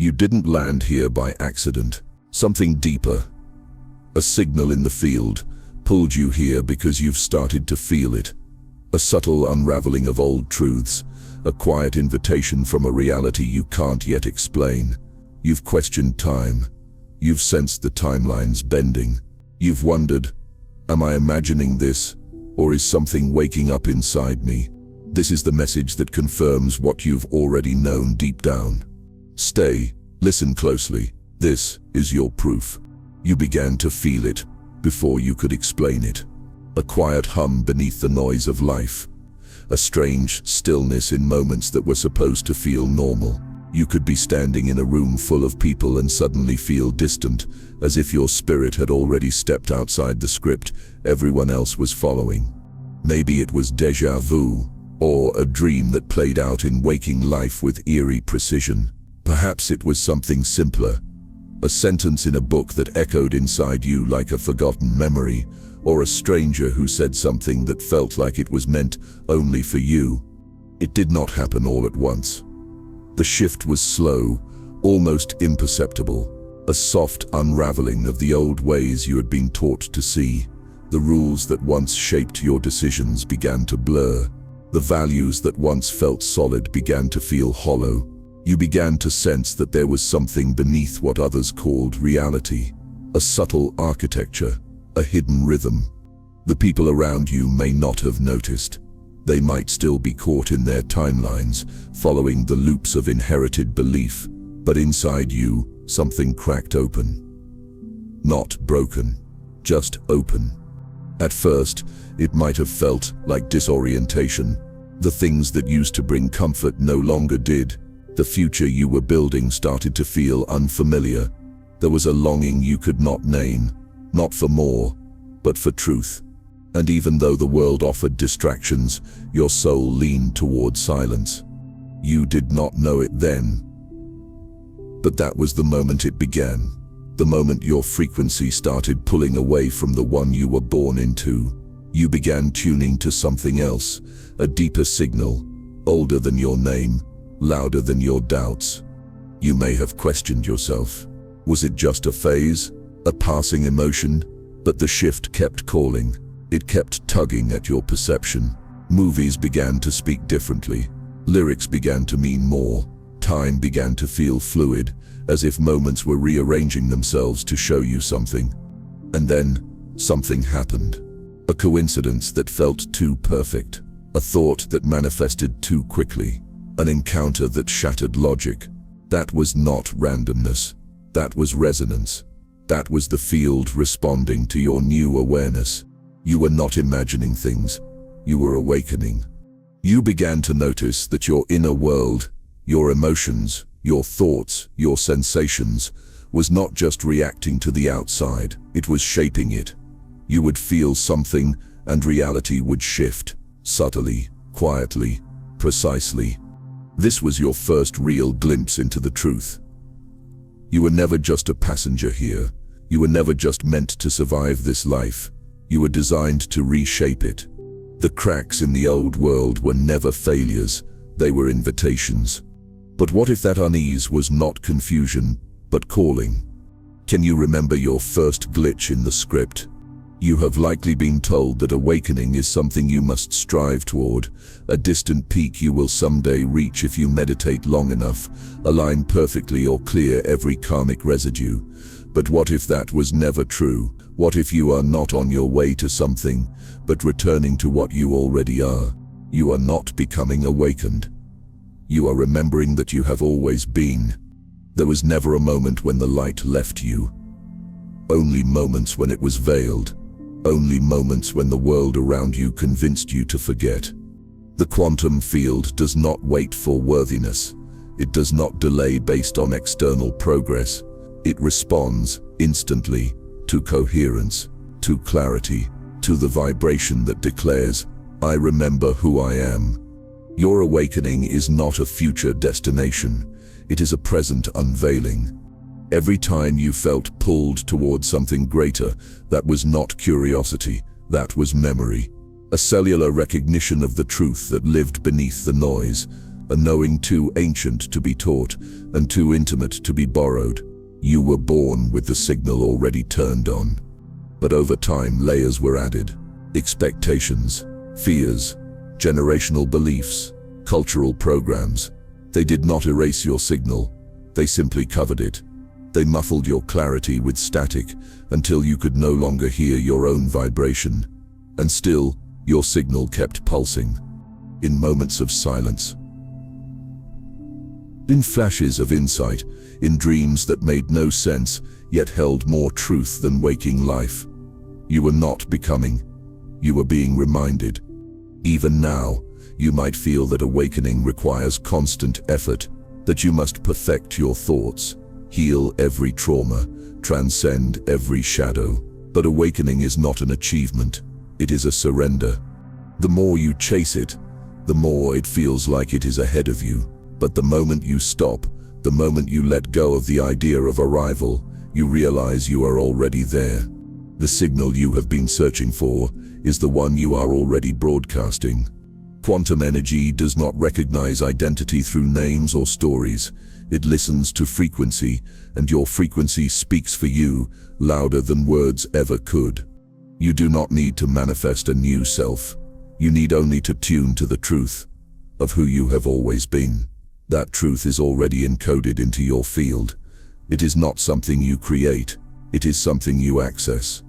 You didn't land here by accident. Something deeper, a signal in the field, pulled you here because you've started to feel it. A subtle unraveling of old truths, a quiet invitation from a reality you can't yet explain. You've questioned time. You've sensed the timelines bending. You've wondered, am I imagining this, or is something waking up inside me? This is the message that confirms what you've already known deep down. Stay, listen closely. This is your proof. You began to feel it before you could explain it. A quiet hum beneath the noise of life. A strange stillness in moments that were supposed to feel normal. You could be standing in a room full of people and suddenly feel distant, as if your spirit had already stepped outside the script everyone else was following. Maybe it was déjà vu, or a dream that played out in waking life with eerie precision. Perhaps it was something simpler, a sentence in a book that echoed inside you like a forgotten memory, or a stranger who said something that felt like it was meant only for you. It did not happen all at once. The shift was slow, almost imperceptible, a soft unraveling of the old ways you had been taught to see. The rules that once shaped your decisions began to blur. The values that once felt solid began to feel hollow. You began to sense that there was something beneath what others called reality, a subtle architecture, a hidden rhythm. The people around you may not have noticed. They might still be caught in their timelines, following the loops of inherited belief, but inside you, something cracked open. Not broken, just open. At first, it might have felt like disorientation. The things that used to bring comfort no longer did. The future you were building started to feel unfamiliar. There was a longing you could not name, not for more, but for truth. And even though the world offered distractions, your soul leaned toward silence. You did not know it then, but that was the moment it began. The moment your frequency started pulling away from the one you were born into. You began tuning to something else, a deeper signal, older than your name, louder than your doubts. You may have questioned yourself. Was it just a phase, a passing emotion? But the shift kept calling. It kept tugging at your perception. Movies began to speak differently. Lyrics began to mean more. Time began to feel fluid, as if moments were rearranging themselves to show you something. And then, something happened. A coincidence that felt too perfect. A thought that manifested too quickly. An encounter that shattered logic. That was not randomness. That was resonance. That was the field responding to your new awareness. You were not imagining things. You were awakening. You began to notice that your inner world, your emotions, your thoughts, your sensations, was not just reacting to the outside, it was shaping it. You would feel something, and reality would shift, subtly, quietly, precisely. This was your first real glimpse into the truth. You were never just a passenger here. You were never just meant to survive this life. You were designed to reshape it. The cracks in the old world were never failures, they were invitations. But what if that unease was not confusion, but calling? Can you remember your first glitch in the script? You have likely been told that awakening is something you must strive toward, a distant peak you will someday reach if you meditate long enough, align perfectly or clear every karmic residue. But what if that was never true? What if you are not on your way to something, but returning to what you already are? You are not becoming awakened. You are remembering that you have always been. There was never a moment when the light left you. Only moments when it was veiled. Only moments when the world around you convinced you to forget. The quantum field does not wait for worthiness. It does not delay based on external progress. It responds instantly to coherence, to clarity, to the vibration that declares, I remember who I am. Your awakening is not a future destination. It is a present unveiling. Every time you felt pulled toward something greater, that was not curiosity, that was memory. A cellular recognition of the truth that lived beneath the noise, a knowing too ancient to be taught and too intimate to be borrowed. You were born with the signal already turned on. But over time, layers were added. Expectations, fears, generational beliefs, cultural programs. They did not erase your signal, they simply covered it. They muffled your clarity with static until you could no longer hear your own vibration. And still, your signal kept pulsing. In moments of silence. In flashes of insight, in dreams that made no sense, yet held more truth than waking life. You were not becoming, you were being reminded. Even now, you might feel that awakening requires constant effort, that you must perfect your thoughts, heal every trauma, transcend every shadow. But awakening is not an achievement, it is a surrender. The more you chase it, the more it feels like it is ahead of you. But the moment you stop, the moment you let go of the idea of arrival, you realize you are already there. The signal you have been searching for is the one you are already broadcasting. Quantum energy does not recognize identity through names or stories. It listens to frequency, and your frequency speaks for you louder than words ever could. You do not need to manifest a new self. You need only to tune to the truth of who you have always been. That truth is already encoded into your field. It is not something you create, it is something you access.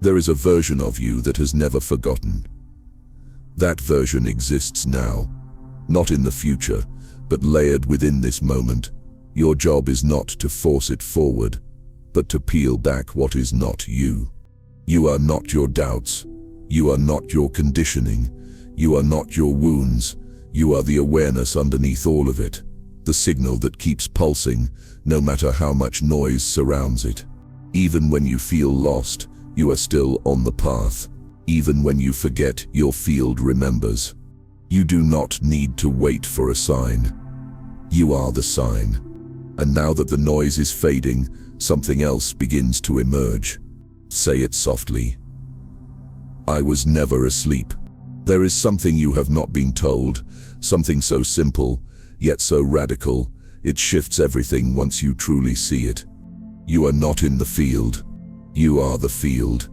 There is a version of you that has never forgotten. That version exists now, not in the future, but layered within this moment. Your job is not to force it forward, but to peel back what is not you. You are not your doubts. You are not your conditioning. You are not your wounds. You are the awareness underneath all of it, the signal that keeps pulsing, no matter how much noise surrounds it. Even when you feel lost, you are still on the path. Even when you forget, your field remembers. You do not need to wait for a sign. You are the sign. And now that the noise is fading, something else begins to emerge. Say it softly. I was never asleep. There is something you have not been told, something so simple, yet so radical, it shifts everything once you truly see it. You are not in the field. You are the field.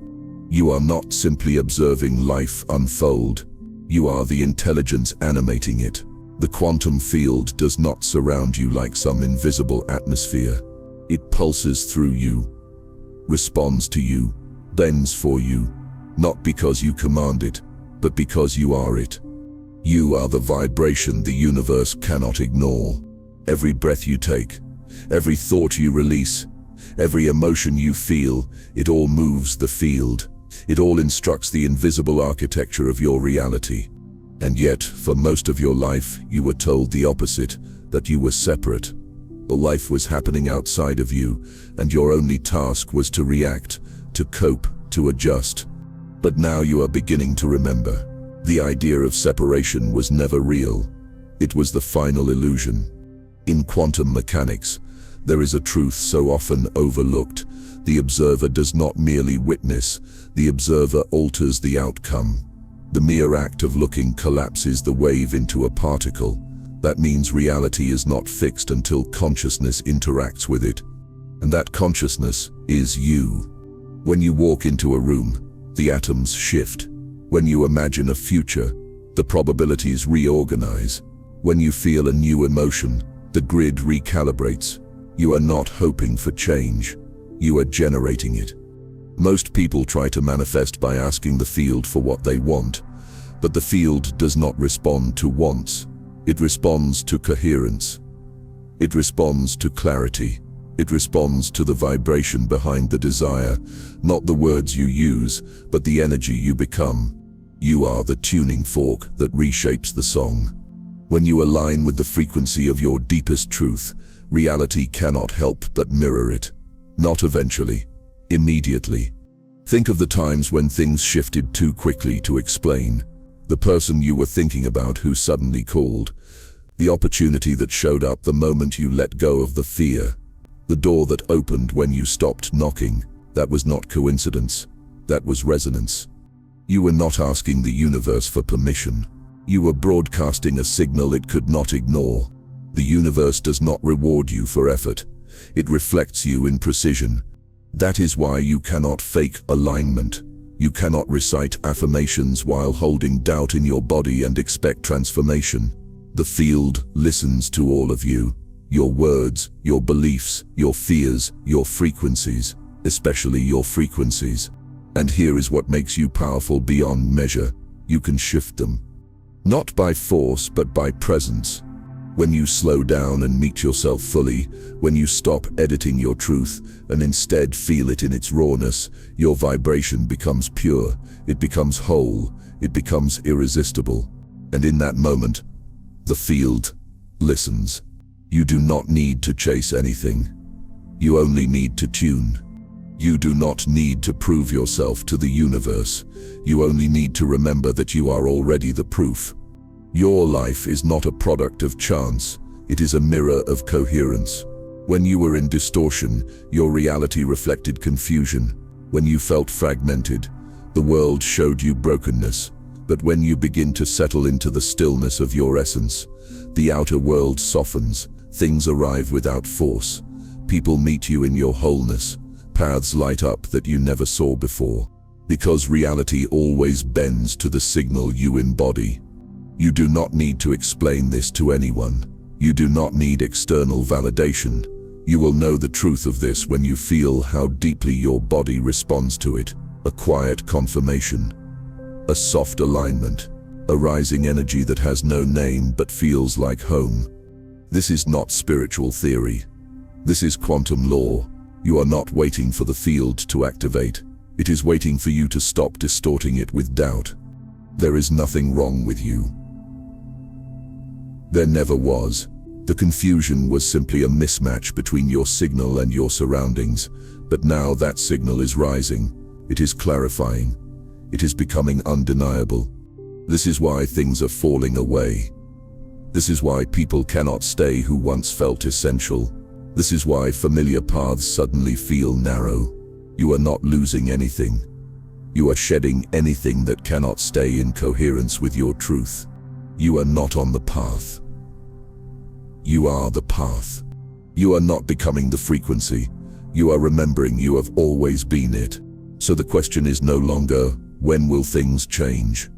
You are not simply observing life unfold. You are the intelligence animating it. The quantum field does not surround you like some invisible atmosphere. It pulses through you, responds to you, bends for you, not because you command it, but because you are it. You are the vibration the universe cannot ignore. Every breath you take, every thought you release, every emotion you feel, it all moves the field. It all instructs the invisible architecture of your reality. And yet, for most of your life, you were told the opposite, that you were separate. Life was happening outside of you, and your only task was to react, to cope, to adjust. But now you are beginning to remember. The idea of separation was never real. It was the final illusion. In quantum mechanics, there is a truth so often overlooked. The observer does not merely witness, the observer alters the outcome. The mere act of looking collapses the wave into a particle. That means reality is not fixed until consciousness interacts with it. And that consciousness is you. When you walk into a room, the atoms shift. When you imagine a future, the probabilities reorganize. When you feel a new emotion, the grid recalibrates. You are not hoping for change. You are generating it. Most people try to manifest by asking the field for what they want, but the field does not respond to wants. It responds to coherence. It responds to clarity. It responds to the vibration behind the desire, not the words you use, but the energy you become. You are the tuning fork that reshapes the song. When you align with the frequency of your deepest truth, reality cannot help but mirror it. Not eventually, immediately. Think of the times when things shifted too quickly to explain. The person you were thinking about who suddenly called. The opportunity that showed up the moment you let go of the fear. The door that opened when you stopped knocking. That was not coincidence. That was resonance. You were not asking the universe for permission. You were broadcasting a signal it could not ignore. The universe does not reward you for effort. It reflects you in precision. That is why you cannot fake alignment. You cannot recite affirmations while holding doubt in your body and expect transformation. The field listens to all of you. Your words, your beliefs, your fears, your frequencies, especially your frequencies. And here is what makes you powerful beyond measure. You can shift them. Not by force, but by presence. When you slow down and meet yourself fully, when you stop editing your truth and instead feel it in its rawness, your vibration becomes pure, it becomes whole, it becomes irresistible. And in that moment, the field listens. You do not need to chase anything. You only need to tune. You do not need to prove yourself to the universe. You only need to remember that you are already the proof. Your life is not a product of chance, it is a mirror of coherence. When you were in distortion, your reality reflected confusion. When you felt fragmented, the world showed you brokenness. But when you begin to settle into the stillness of your essence, the outer world softens, things arrive without force. People meet you in your wholeness, paths light up that you never saw before. Because reality always bends to the signal you embody. You do not need to explain this to anyone. You do not need external validation. You will know the truth of this when you feel how deeply your body responds to it. A quiet confirmation, a soft alignment, a rising energy that has no name but feels like home. This is not spiritual theory. This is quantum law. You are not waiting for the field to activate. It is waiting for you to stop distorting it with doubt. There is nothing wrong with you. There never was. The confusion was simply a mismatch between your signal and your surroundings, but now that signal is rising. It is clarifying. It is becoming undeniable. This is why things are falling away. This is why people cannot stay who once felt essential. This is why familiar paths suddenly feel narrow. You are not losing anything. You are shedding anything that cannot stay in coherence with your truth. You are not on the path. You are the path. You are not becoming the frequency. You are remembering you have always been it. So the question is no longer, when will things change?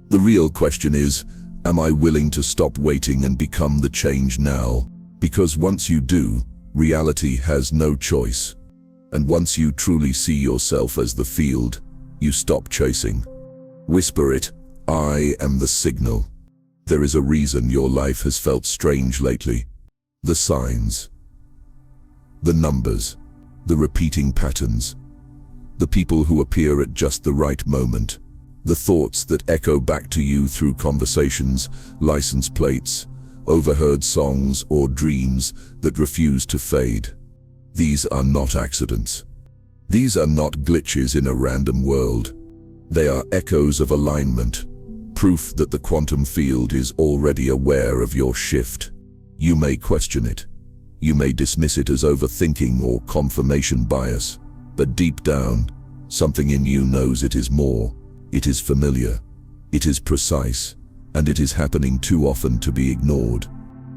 The real question is, am I willing to stop waiting and become the change now? Because once you do, reality has no choice. And once you truly see yourself as the field, you stop chasing. Whisper it, I am the signal. There is a reason your life has felt strange lately. The signs, the numbers, the repeating patterns, the people who appear at just the right moment, the thoughts that echo back to you through conversations, license plates, overheard songs, or dreams that refuse to fade. These are not accidents. These are not glitches in a random world. They are echoes of alignment, proof that the quantum field is already aware of your shift. You may question it. You may dismiss it as overthinking or confirmation bias, but deep down, something in you knows it is more. It is familiar. It is precise, and it is happening too often to be ignored.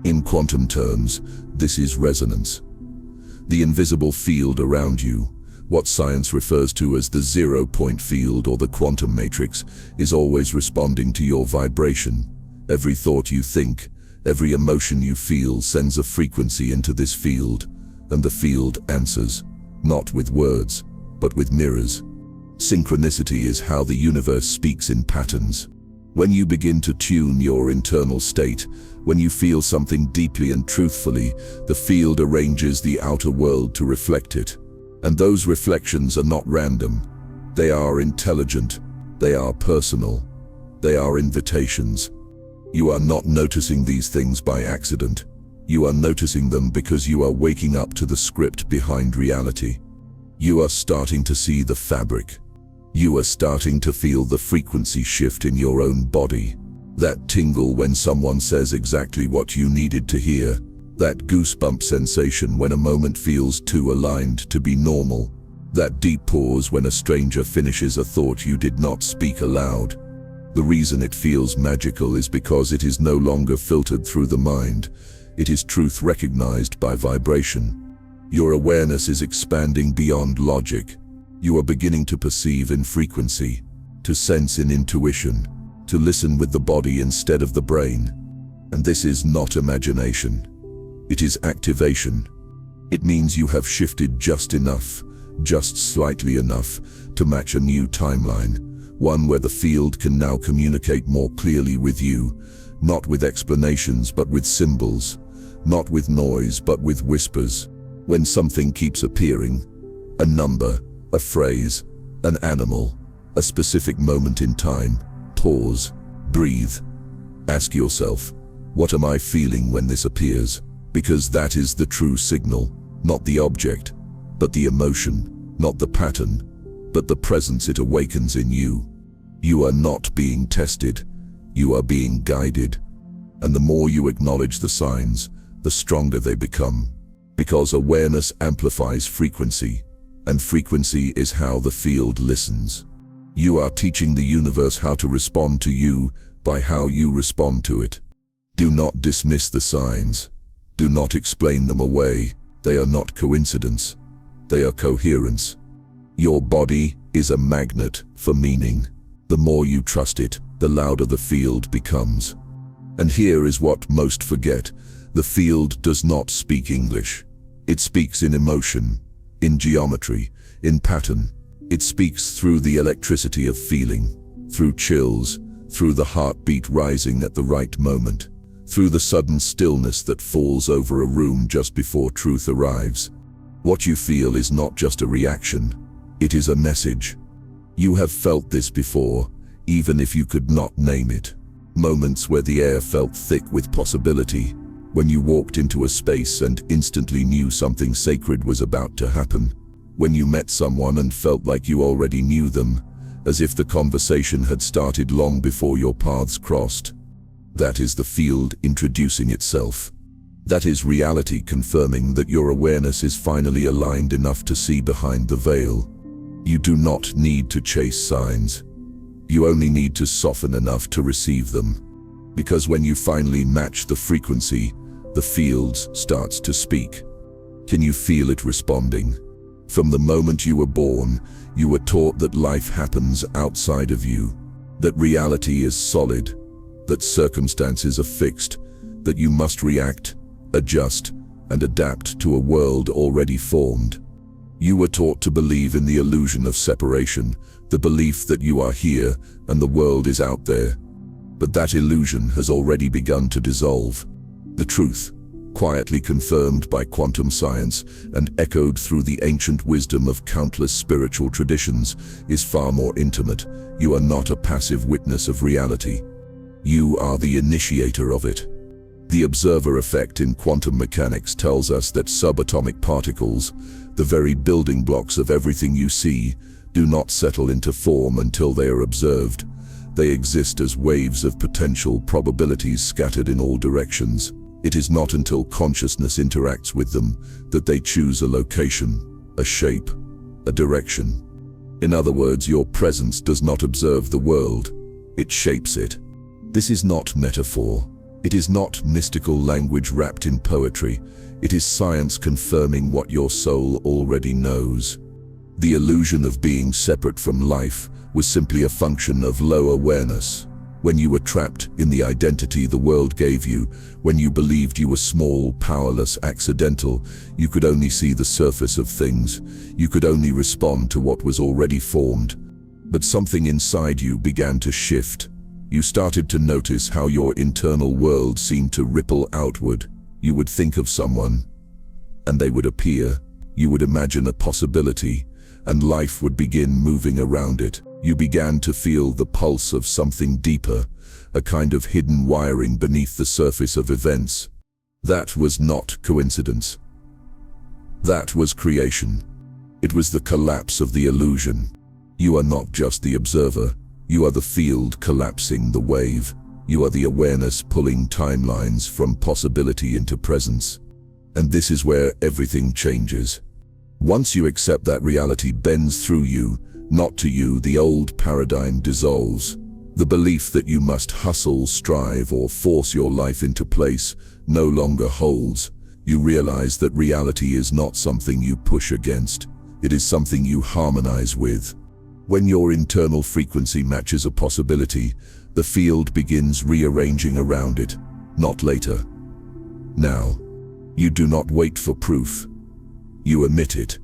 In quantum terms, this is resonance. The invisible field around you, what science refers to as the zero-point field or the quantum matrix, is always responding to your vibration. Every thought you think, every emotion you feel sends a frequency into this field, and the field answers, not with words, but with mirrors. Synchronicity is how the universe speaks in patterns. When you begin to tune your internal state, when you feel something deeply and truthfully, the field arranges the outer world to reflect it. And those reflections are not random. They are intelligent. They are personal. They are invitations. You are not noticing these things by accident. You are noticing them because you are waking up to the script behind reality. You are starting to see the fabric. You are starting to feel the frequency shift in your own body. That tingle when someone says exactly what you needed to hear. That goosebump sensation when a moment feels too aligned to be normal. That deep pause when a stranger finishes a thought you did not speak aloud. The reason it feels magical is because it is no longer filtered through the mind. It is truth recognized by vibration. Your awareness is expanding beyond logic. You are beginning to perceive in frequency, to sense in intuition, to listen with the body instead of the brain. And this is not imagination. It is activation. It means you have shifted just enough, just slightly enough, to match a new timeline, one where the field can now communicate more clearly with you, not with explanations but with symbols, not with noise but with whispers. When something keeps appearing, a number, a phrase, an animal, a specific moment in time, pause, breathe. Ask yourself, what am I feeling when this appears? Because that is the true signal, not the object, but the emotion, not the pattern, but the presence it awakens in you. You are not being tested, you are being guided. And the more you acknowledge the signs, the stronger they become. Because awareness amplifies frequency, and frequency is how the field listens. You are teaching the universe how to respond to you by how you respond to it. Do not dismiss the signs. Do not explain them away. They are not coincidence. They are coherence. Your body is a magnet for meaning. The more you trust it, the louder the field becomes. And here is what most forget. The field does not speak English. It speaks in emotion, in geometry, in pattern. It speaks through the electricity of feeling, through chills, through the heartbeat rising at the right moment, through the sudden stillness that falls over a room just before truth arrives. What you feel is not just a reaction, it is a message. You have felt this before, even if you could not name it. Moments where the air felt thick with possibility, when you walked into a space and instantly knew something sacred was about to happen. When you met someone and felt like you already knew them, as if the conversation had started long before your paths crossed. That is the field introducing itself. That is reality confirming that your awareness is finally aligned enough to see behind the veil. You do not need to chase signs. You only need to soften enough to receive them. Because when you finally match the frequency, the field starts to speak. Can you feel it responding? From the moment you were born, you were taught that life happens outside of you, that reality is solid, that circumstances are fixed, that you must react, adjust, and adapt to a world already formed. You were taught to believe in the illusion of separation, the belief that you are here and the world is out there. But that illusion has already begun to dissolve. The truth, quietly confirmed by quantum science and echoed through the ancient wisdom of countless spiritual traditions, is far more intimate. You are not a passive witness of reality. You are the initiator of it. The observer effect in quantum mechanics tells us that subatomic particles, the very building blocks of everything you see, do not settle into form until they are observed. They exist as waves of potential probabilities scattered in all directions. It is not until consciousness interacts with them that they choose a location, a shape, a direction. In other words, your presence does not observe the world, it shapes it. This is not metaphor. It is not mystical language wrapped in poetry. It is science confirming what your soul already knows. The illusion of being separate from life was simply a function of low awareness. When you were trapped in the identity the world gave you, when you believed you were small, powerless, accidental, you could only see the surface of things. You could only respond to what was already formed. But something inside you began to shift. You started to notice how your internal world seemed to ripple outward. You would think of someone, and they would appear. You would imagine a possibility, and life would begin moving around it. You began to feel the pulse of something deeper, a kind of hidden wiring beneath the surface of events. That was not coincidence. That was creation. It was the collapse of the illusion. You are not just the observer. You are the field collapsing the wave. You are the awareness pulling timelines from possibility into presence. And this is where everything changes. Once you accept that reality bends through you, not to you, the old paradigm dissolves. The belief that you must hustle, strive, or force your life into place no longer holds. You realize that reality is not something you push against. It is something you harmonize with. When your internal frequency matches a possibility, the field begins rearranging around it, not later. Now, you do not wait for proof. You emit it.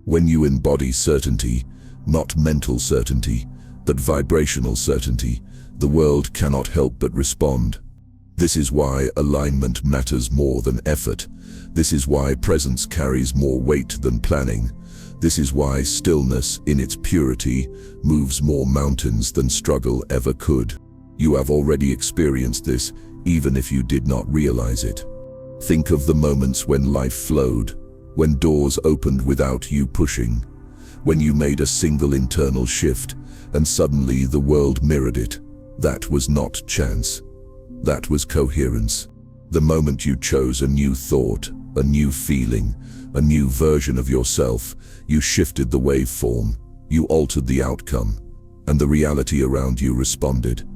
When you embody certainty, not mental certainty, but vibrational certainty, the world cannot help but respond. This is why alignment matters more than effort. This is why presence carries more weight than planning. This is why stillness, in its purity, moves more mountains than struggle ever could. You have already experienced this, even if you did not realize it. Think of the moments when life flowed, when doors opened without you pushing, when you made a single internal shift, and suddenly the world mirrored it. That was not chance. That was coherence. The moment you chose a new thought, a new feeling, a new version of yourself, you shifted the waveform, you altered the outcome, and the reality around you responded.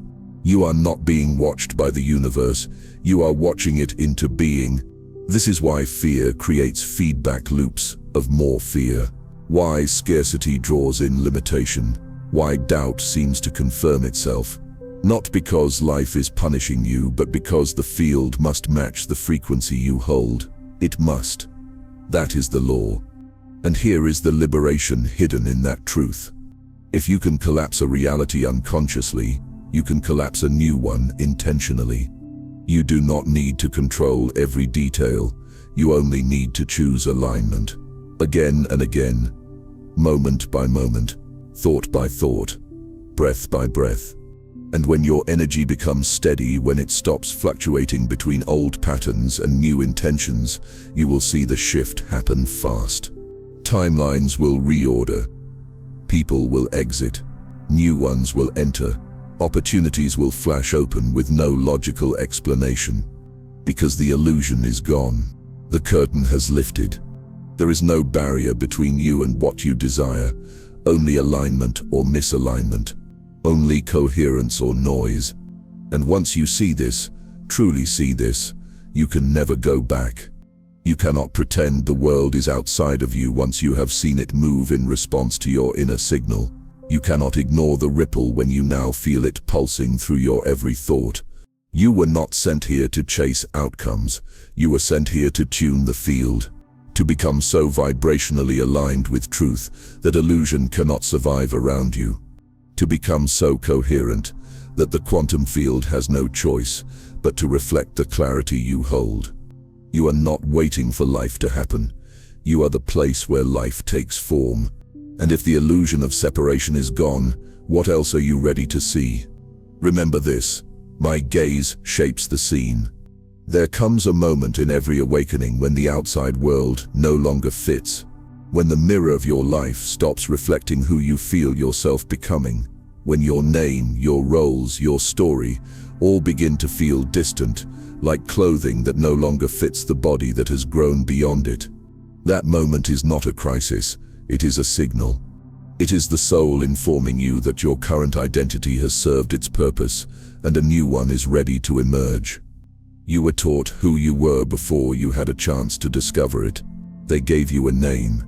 You are not being watched by the universe, you are watching it into being. This is why fear creates feedback loops of more fear. Why scarcity draws in limitation. Why doubt seems to confirm itself. Not because life is punishing you, but because the field must match the frequency you hold. It must. That is the law. And here is the liberation hidden in that truth. If you can collapse a reality unconsciously, you can collapse a new one intentionally. You do not need to control every detail. You only need to choose alignment. Again and again, moment by moment, thought by thought, breath by breath. And when your energy becomes steady, when it stops fluctuating between old patterns and new intentions, you will see the shift happen fast. Timelines will reorder. People will exit. New ones will enter. Opportunities will flash open with no logical explanation. Because the illusion is gone. The curtain has lifted. There is no barrier between you and what you desire. Only alignment or misalignment. Only coherence or noise. And once you see this, truly see this, you can never go back. You cannot pretend the world is outside of you once you have seen it move in response to your inner signal. You cannot ignore the ripple when you now feel it pulsing through your every thought. You were not sent here to chase outcomes. You were sent here to tune the field. To become so vibrationally aligned with truth that illusion cannot survive around you. To become so coherent that the quantum field has no choice but to reflect the clarity you hold. You are not waiting for life to happen. You are the place where life takes form. And if the illusion of separation is gone, what else are you ready to see? Remember this, my gaze shapes the scene. There comes a moment in every awakening when the outside world no longer fits. When the mirror of your life stops reflecting who you feel yourself becoming. When your name, your roles, your story all begin to feel distant, like clothing that no longer fits the body that has grown beyond it. That moment is not a crisis, it is a signal. It is the soul informing you that your current identity has served its purpose and a new one is ready to emerge. You were taught who you were before you had a chance to discover it. They gave you a name,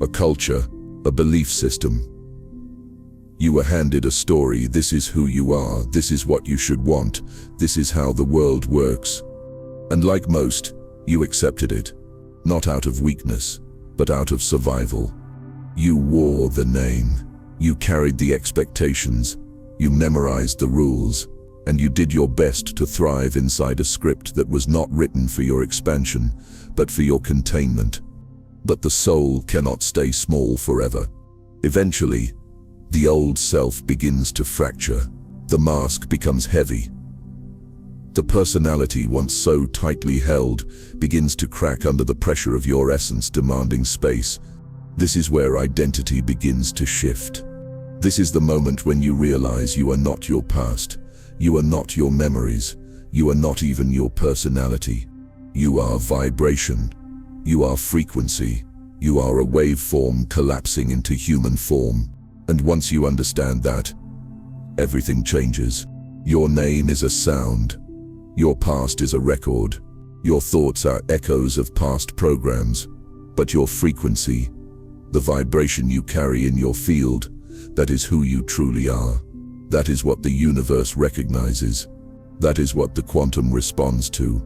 a culture, a belief system. You were handed a story. This is who you are, this is what you should want, this is how the world works. And like most, you accepted it, not out of weakness, but out of survival. You wore the name, you carried the expectations, you memorized the rules, and you did your best to thrive inside a script that was not written for your expansion, but for your containment. But the soul cannot stay small forever. Eventually, the old self begins to fracture. The mask becomes heavy. The personality once so tightly held begins to crack under the pressure of your essence demanding space. This is where identity begins to shift. This is the moment when you realize you are not your past. You are not your memories. You are not even your personality. You are vibration. You are frequency. You are a waveform collapsing into human form. And once you understand that, everything changes. Your name is a sound. Your past is a record. Your thoughts are echoes of past programs. But your frequency, the vibration you carry in your field, that is who you truly are. That is what the universe recognizes. That is what the quantum responds to.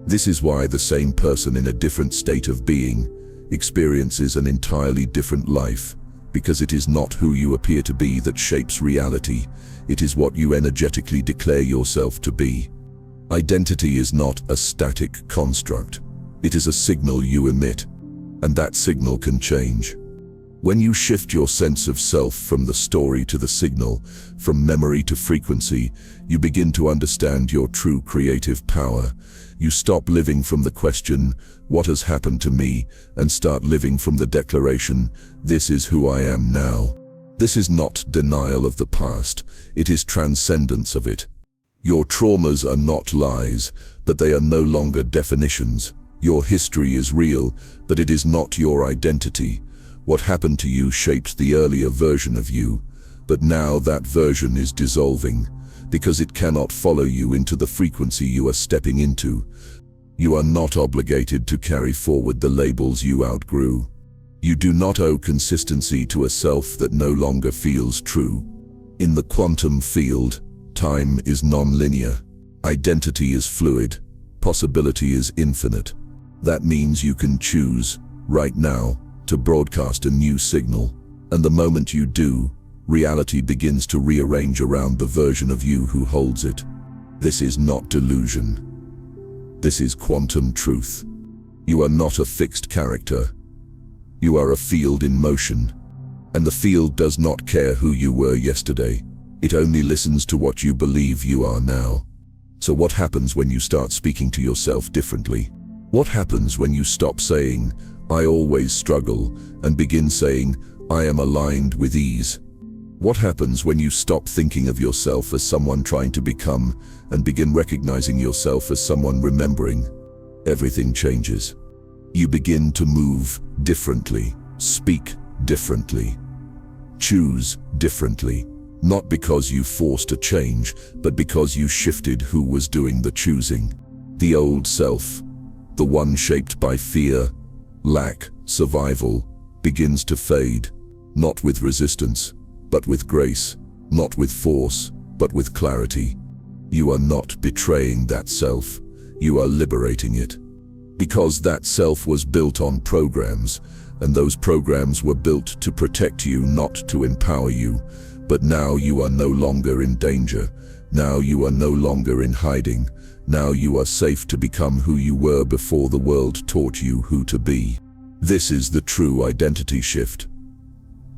This is why the same person in a different state of being experiences an entirely different life, because it is not who you appear to be that shapes reality. It is what you energetically declare yourself to be. Identity is not a static construct. It is a signal you emit, and that signal can change. When you shift your sense of self from the story to the signal, from memory to frequency, you begin to understand your true creative power. You stop living from the question, "What has happened to me?" and start living from the declaration, "This is who I am now." This is not denial of the past, it is transcendence of it. Your traumas are not lies, but they are no longer definitions. Your history is real, but it is not your identity. What happened to you shaped the earlier version of you, but now that version is dissolving, because it cannot follow you into the frequency you are stepping into. You are not obligated to carry forward the labels you outgrew. You do not owe consistency to a self that no longer feels true. In the quantum field, time is non-linear. Identity is fluid. Possibility is infinite. That means you can choose, right now, to broadcast a new signal, and the moment you do, reality begins to rearrange around the version of you who holds it. This is not delusion. This is quantum truth. You are not a fixed character. You are a field in motion, and the field does not care who you were yesterday. It only listens to what you believe you are now. So what happens when you start speaking to yourself differently? What happens when you stop saying, "I always struggle," and begin saying, "I am aligned with ease"? What happens when you stop thinking of yourself as someone trying to become and begin recognizing yourself as someone remembering? Everything changes. You begin to move differently, speak differently, choose differently, not because you forced a change, but because you shifted who was doing the choosing. The old self, the one shaped by fear, lack, survival, begins to fade, not with resistance, but with grace, not with force, but with clarity. You are not betraying that self, you are liberating it. Because that self was built on programs, and those programs were built to protect you, not to empower you. But now you are no longer in danger. Now you are no longer in hiding. Now you are safe to become who you were before the world taught you who to be. This is the true identity shift.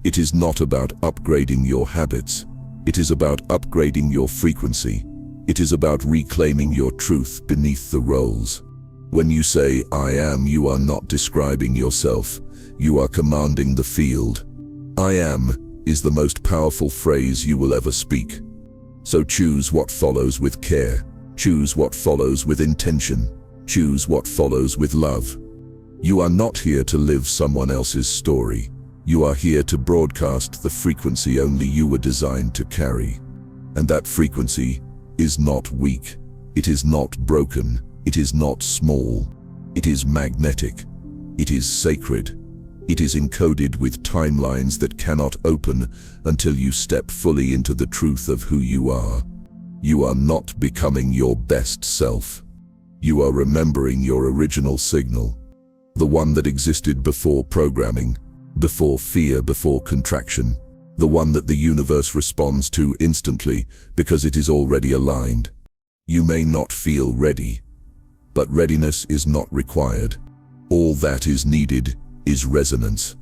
It is not about upgrading your habits. It is about upgrading your frequency. It is about reclaiming your truth beneath the roles. When you say, "I am," you are not describing yourself. You are commanding the field. "I am" is the most powerful phrase you will ever speak. So choose what follows with care. Choose what follows with intention. Choose what follows with love. You are not here to live someone else's story. You are here to broadcast the frequency only you were designed to carry. And that frequency is not weak. It is not broken. It is not small. It is magnetic. It is sacred. It is encoded with timelines that cannot open until you step fully into the truth of who you are. You are not becoming your best self. You are remembering your original signal. The one that existed before programming, before fear, before contraction. The one that the universe responds to instantly because it is already aligned. You may not feel ready, but readiness is not required. All that is needed is resonance.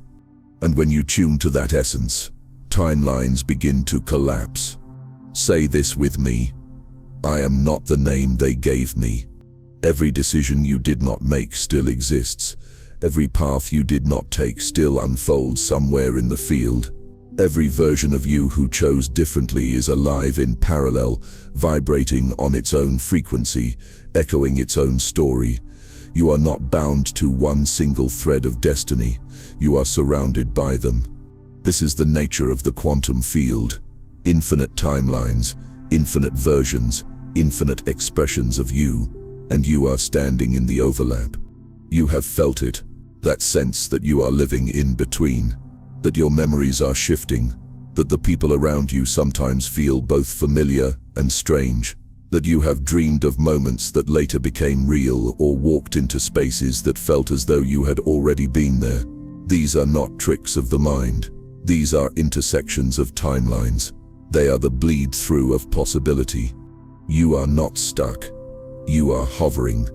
And when you tune to that essence, timelines begin to collapse. Say this with me: I am not the name they gave me. Every decision you did not make still exists. Every path you did not take still unfolds somewhere in the field. Every version of you who chose differently is alive in parallel, vibrating on its own frequency, echoing its own story. You are not bound to one single thread of destiny. You are surrounded by them. This is the nature of the quantum field. Infinite timelines, infinite versions, infinite expressions of you, and you are standing in the overlap. You have felt it, that sense that you are living in between, that your memories are shifting, that the people around you sometimes feel both familiar and strange, that you have dreamed of moments that later became real or walked into spaces that felt as though you had already been there. These are not tricks of the mind. These are intersections of timelines. They are the bleed through of possibility. You are not stuck. You are hovering.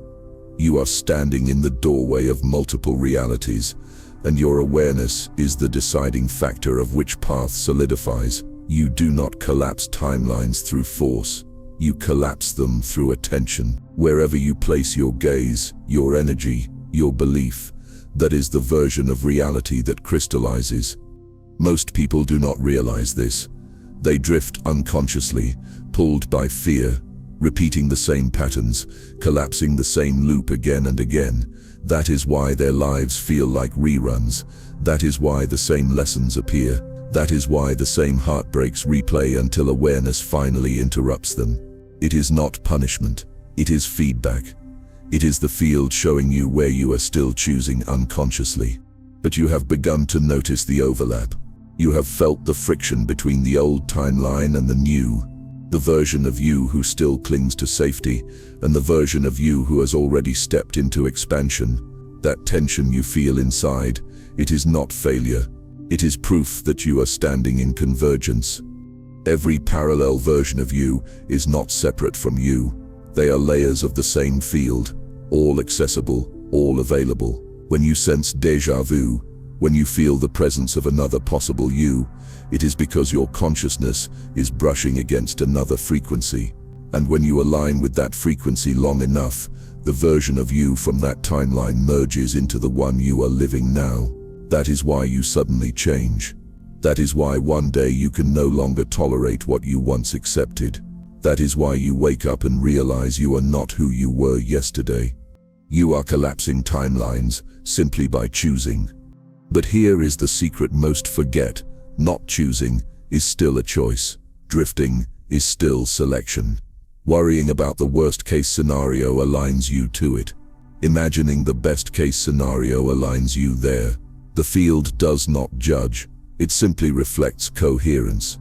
You are standing in the doorway of multiple realities, and your awareness is the deciding factor of which path solidifies. You do not collapse timelines through force. You collapse them through attention. Wherever you place your gaze, your energy, your belief, that is the version of reality that crystallizes. Most people do not realize this. They drift unconsciously, pulled by fear, repeating the same patterns, collapsing the same loop again and again. That is why their lives feel like reruns. That is why the same lessons appear. That is why the same heartbreaks replay until awareness finally interrupts them. It is not punishment. It is feedback. It is the field showing you where you are still choosing unconsciously. But you have begun to notice the overlap. You have felt the friction between the old timeline and the new. The version of you who still clings to safety, and the version of you who has already stepped into expansion. That tension you feel inside, it is not failure. It is proof that you are standing in convergence. Every parallel version of you is not separate from you. They are layers of the same field, all accessible, all available. When you sense déjà vu, when you feel the presence of another possible you, it is because your consciousness is brushing against another frequency. And when you align with that frequency long enough, the version of you from that timeline merges into the one you are living now. That is why you suddenly change. That is why one day you can no longer tolerate what you once accepted. That is why you wake up and realize you are not who you were yesterday. You are collapsing timelines simply by choosing. But here is the secret most forget. Not choosing is still a choice. Drifting is still selection. Worrying about the worst-case scenario aligns you to it. Imagining the best-case scenario aligns you there. The field does not judge. It simply reflects coherence.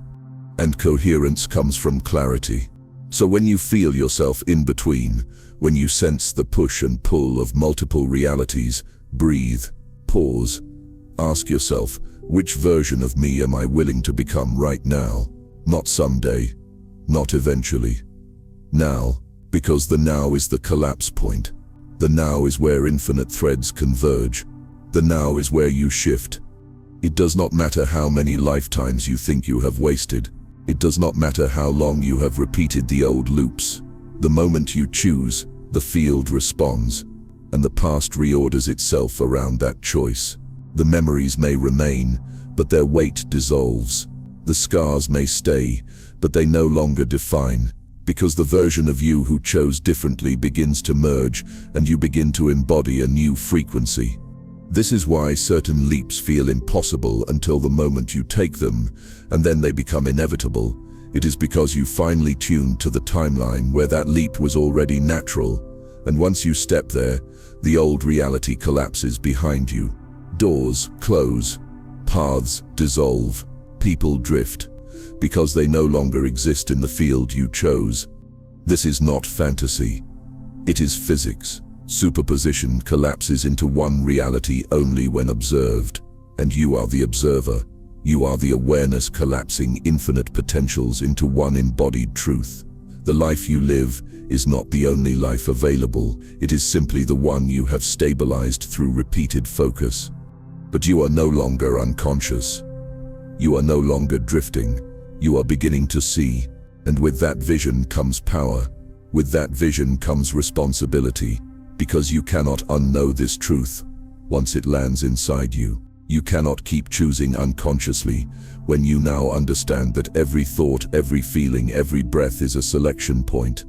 And coherence comes from clarity. So when you feel yourself in between, when you sense the push and pull of multiple realities, breathe, pause. Ask yourself, which version of me am I willing to become right now? Not someday, not eventually. Now, because the now is the collapse point. The now is where infinite threads converge. The now is where you shift. It does not matter how many lifetimes you think you have wasted. It does not matter how long you have repeated the old loops. The moment you choose, the field responds, and the past reorders itself around that choice. The memories may remain, but their weight dissolves. The scars may stay, but they no longer define, because the version of you who chose differently begins to merge, and you begin to embody a new frequency. This is why certain leaps feel impossible until the moment you take them, and then they become inevitable. It is because you finally tuned to the timeline where that leap was already natural, and once you step there, the old reality collapses behind you. Doors close, paths dissolve, people drift, because they no longer exist in the field you chose. This is not fantasy. It is physics. Superposition collapses into one reality only when observed, and you are the observer. You are the awareness collapsing infinite potentials into one embodied truth. The life you live is not the only life available. It is simply the one you have stabilized through repeated focus. But you are no longer unconscious. You are no longer drifting. You are beginning to see, and with that vision comes power. With that vision comes responsibility. Because you cannot unknow this truth. Once it lands inside you, you cannot keep choosing unconsciously when you now understand that every thought, every feeling, every breath is a selection point.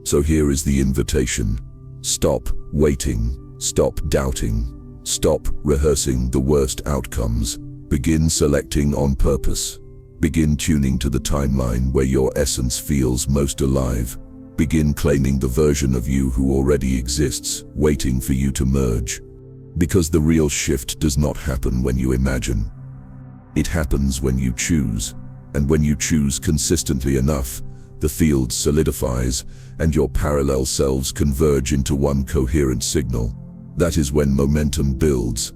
So here is the invitation. Stop waiting. Stop doubting. Stop rehearsing the worst outcomes. Begin selecting on purpose. Begin tuning to the timeline where your essence feels most alive. Begin claiming the version of you who already exists, waiting for you to merge. Because the real shift does not happen when you imagine. It happens when you choose. And when you choose consistently enough, the field solidifies and your parallel selves converge into one coherent signal. That is when momentum builds.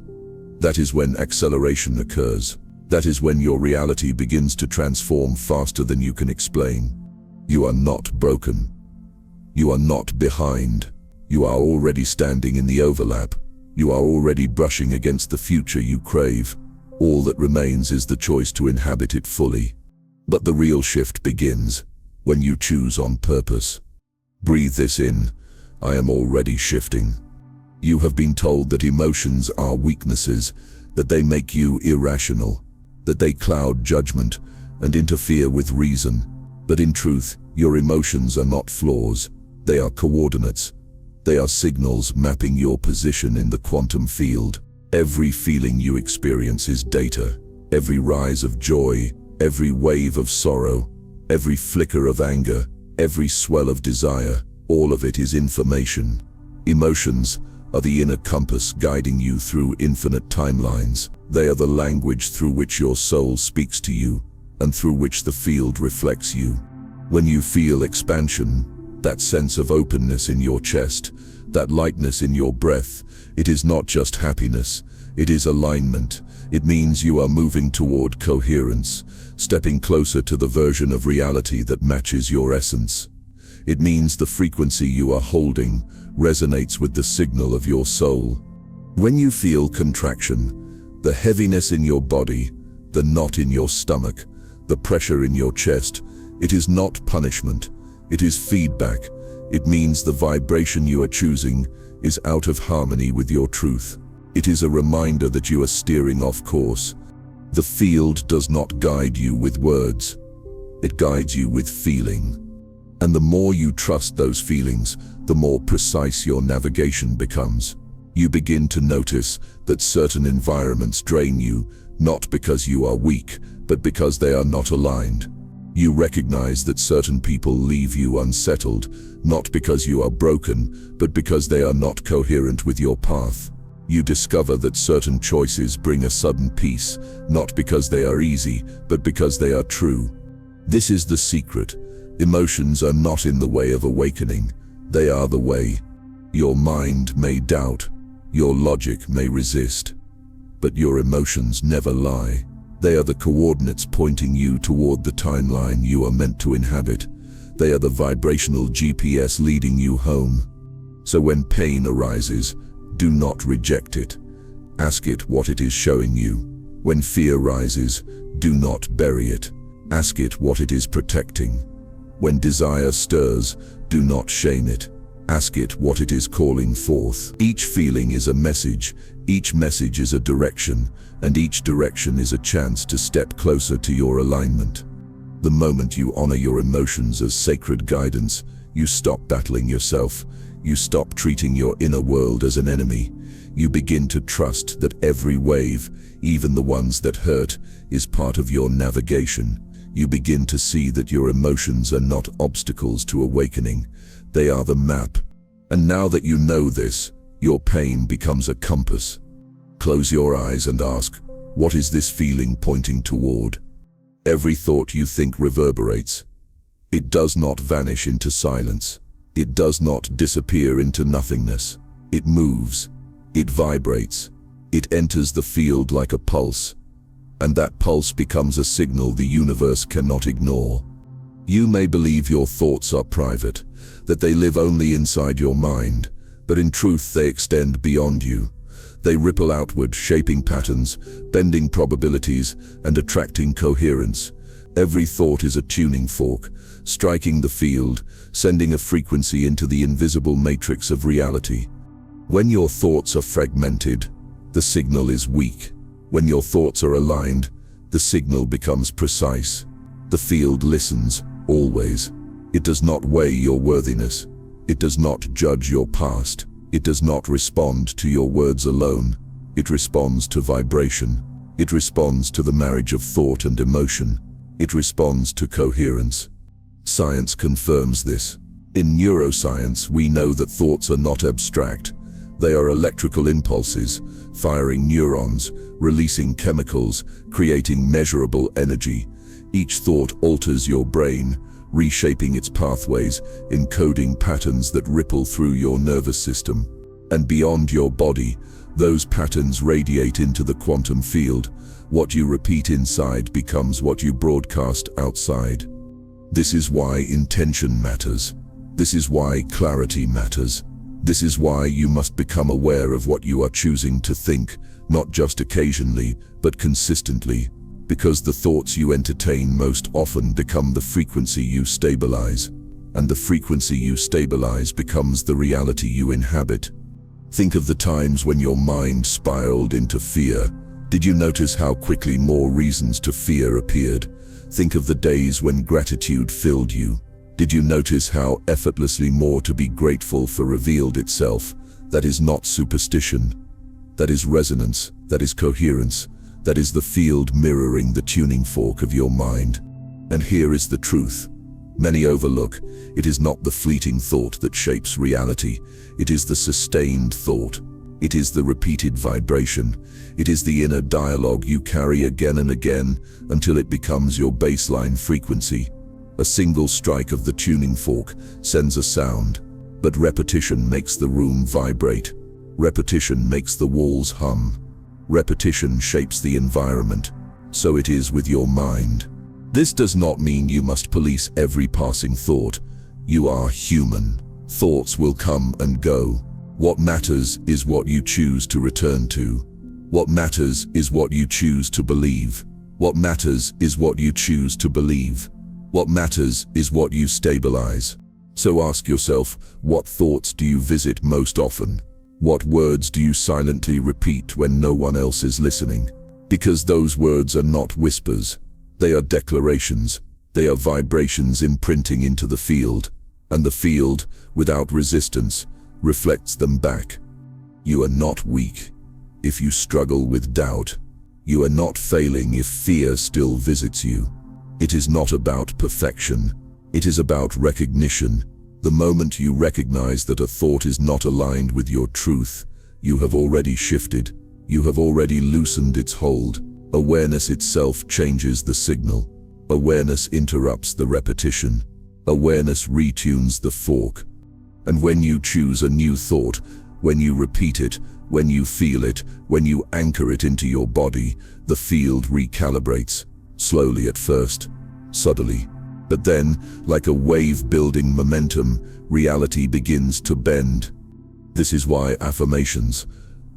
That is when acceleration occurs. That is when your reality begins to transform faster than you can explain. You are not broken. You are not behind. You are already standing in the overlap. You are already brushing against the future you crave. All that remains is the choice to inhabit it fully. But the real shift begins when you choose on purpose. Breathe this in. I am already shifting. You have been told that emotions are weaknesses, that they make you irrational, that they cloud judgment and interfere with reason. But in truth, your emotions are not flaws. They are coordinates. They are signals mapping your position in the quantum field. Every feeling you experience is data. Every rise of joy, every wave of sorrow, every flicker of anger, every swell of desire, all of it is information. Emotions are the inner compass guiding you through infinite timelines. They are the language through which your soul speaks to you and through which the field reflects you. When you feel expansion, that sense of openness in your chest, that lightness in your breath, it is not just happiness, it is alignment. It means you are moving toward coherence, stepping closer to the version of reality that matches your essence. It means the frequency you are holding resonates with the signal of your soul. When you feel contraction, the heaviness in your body, the knot in your stomach, the pressure in your chest, it is not punishment, it is feedback. It means the vibration you are choosing is out of harmony with your truth. It is a reminder that you are steering off course. The field does not guide you with words. It guides you with feeling. And the more you trust those feelings, the more precise your navigation becomes. You begin to notice that certain environments drain you, not because you are weak, but because they are not aligned. You recognize that certain people leave you unsettled, not because you are broken, but because they are not coherent with your path. You discover that certain choices bring a sudden peace, not because they are easy, but because they are true. This is the secret. Emotions are not in the way of awakening. They are the way. Your mind may doubt. Your logic may resist. But your emotions never lie. They are the coordinates pointing you toward the timeline you are meant to inhabit. They are the vibrational GPS leading you home. So when pain arises, do not reject it. Ask it what it is showing you. When fear rises, do not bury it. Ask it what it is protecting. When desire stirs, do not shame it. Ask it what it is calling forth. Each feeling is a message, each message is a direction, and each direction is a chance to step closer to your alignment. The moment you honor your emotions as sacred guidance, you stop battling yourself. You stop treating your inner world as an enemy. You begin to trust that every wave, even the ones that hurt, is part of your navigation. You begin to see that your emotions are not obstacles to awakening. They are the map. And now that you know this, your pain becomes a compass. Close your eyes and ask, what is this feeling pointing toward? Every thought you think reverberates. It does not vanish into silence. It does not disappear into nothingness. It moves. It vibrates. It enters the field like a pulse. And that pulse becomes a signal the universe cannot ignore. You may believe your thoughts are private, that they live only inside your mind, but in truth they extend beyond you. They ripple outward, shaping patterns, bending probabilities, and attracting coherence. Every thought is a tuning fork, striking the field, sending a frequency into the invisible matrix of reality. When your thoughts are fragmented, the signal is weak. When your thoughts are aligned, the signal becomes precise. The field listens, always. It does not weigh your worthiness. It does not judge your past. It does not respond to your words alone. It responds to vibration. It responds to the marriage of thought and emotion. It responds to coherence. Science confirms this. In neuroscience, we know that thoughts are not abstract. They are electrical impulses, firing neurons, releasing chemicals, creating measurable energy. Each thought alters your brain, reshaping its pathways, encoding patterns that ripple through your nervous system. And beyond your body, those patterns radiate into the quantum field. What you repeat inside becomes what you broadcast outside. This is why intention matters. This is why clarity matters. This is why you must become aware of what you are choosing to think, not just occasionally, but consistently. Because the thoughts you entertain most often become the frequency you stabilize, and the frequency you stabilize becomes the reality you inhabit. Think of the times when your mind spiraled into fear. Did you notice how quickly more reasons to fear appeared? Think of the days when gratitude filled you. Did you notice how effortlessly more to be grateful for revealed itself? That is not superstition. That is resonance. That is coherence. That is the field mirroring the tuning fork of your mind. And here is the truth. Many overlook, it is not the fleeting thought that shapes reality. It is the sustained thought. It is the repeated vibration. It is the inner dialogue you carry again and again until it becomes your baseline frequency. A single strike of the tuning fork sends a sound, but repetition makes the room vibrate. Repetition makes the walls hum. Repetition shapes the environment. So it is with your mind. This does not mean you must police every passing thought. You are human. Thoughts will come and go. What matters is what you choose to return to. What matters is what you choose to believe. What matters is what you choose to believe. What matters is what you stabilize. So ask yourself, what thoughts do you visit most often? What words do you silently repeat when no one else is listening? Because those words are not whispers. They are declarations. They are vibrations imprinting into the field. And the field, without resistance, reflects them back. You are not weak if you struggle with doubt. You are not failing if fear still visits you. It is not about perfection. It is about recognition. The moment you recognize that a thought is not aligned with your truth, you have already shifted. You have already loosened its hold. Awareness itself changes the signal. Awareness interrupts the repetition. Awareness retunes the fork. And when you choose a new thought, when you repeat it, when you feel it, when you anchor it into your body, the field recalibrates. Slowly at first, subtly. But then, like a wave building momentum, reality begins to bend. This is why affirmations,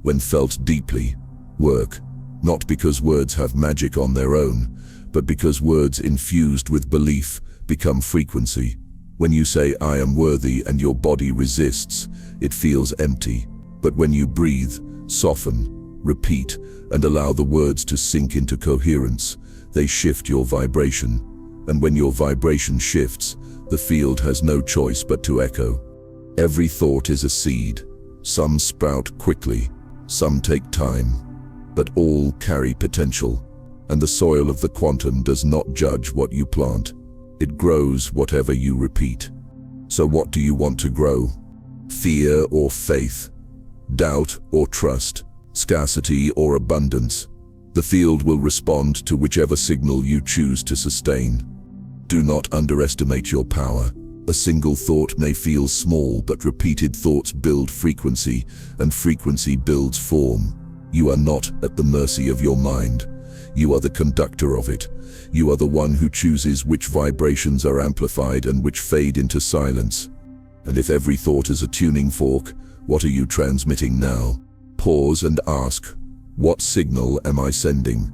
when felt deeply, work. Not because words have magic on their own, but because words infused with belief become frequency. When you say, "I am worthy," and your body resists, it feels empty. But when you breathe, soften, repeat, and allow the words to sink into coherence, they shift your vibration. And when your vibration shifts, the field has no choice but to echo. Every thought is a seed. Some sprout quickly, some take time, but all carry potential. And the soil of the quantum does not judge what you plant. It grows whatever you repeat. So what do you want to grow? Fear or faith? Doubt or trust? Scarcity or abundance? The field will respond to whichever signal you choose to sustain. Do not underestimate your power. A single thought may feel small, but repeated thoughts build frequency, and frequency builds form. You are not at the mercy of your mind. You are the conductor of it. You are the one who chooses which vibrations are amplified and which fade into silence. And if every thought is a tuning fork, what are you transmitting now? Pause and ask, what signal am I sending?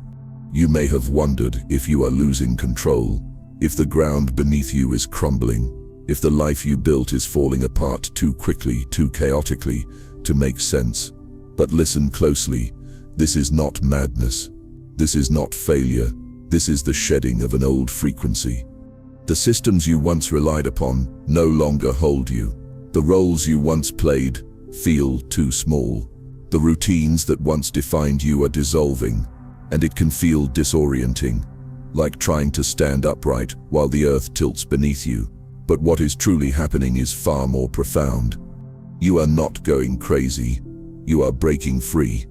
You may have wondered if you are losing control, if the ground beneath you is crumbling, if the life you built is falling apart too quickly, too chaotically, to make sense. But listen closely. This is not madness. This is not failure. This is the shedding of an old frequency. The systems you once relied upon no longer hold you. The roles you once played feel too small. The routines that once defined you are dissolving, and it can feel disorienting. like trying to stand upright while the earth tilts beneath you. But what is truly happening is far more profound. You are not going crazy. You are breaking free.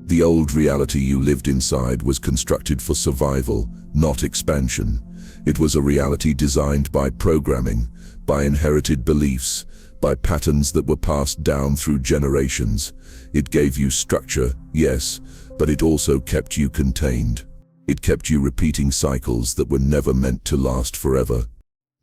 The old reality you lived inside was constructed for survival, not expansion. It was a reality designed by programming, by inherited beliefs, by patterns that were passed down through generations. It gave you structure, yes, but it also kept you contained. It kept you repeating cycles that were never meant to last forever.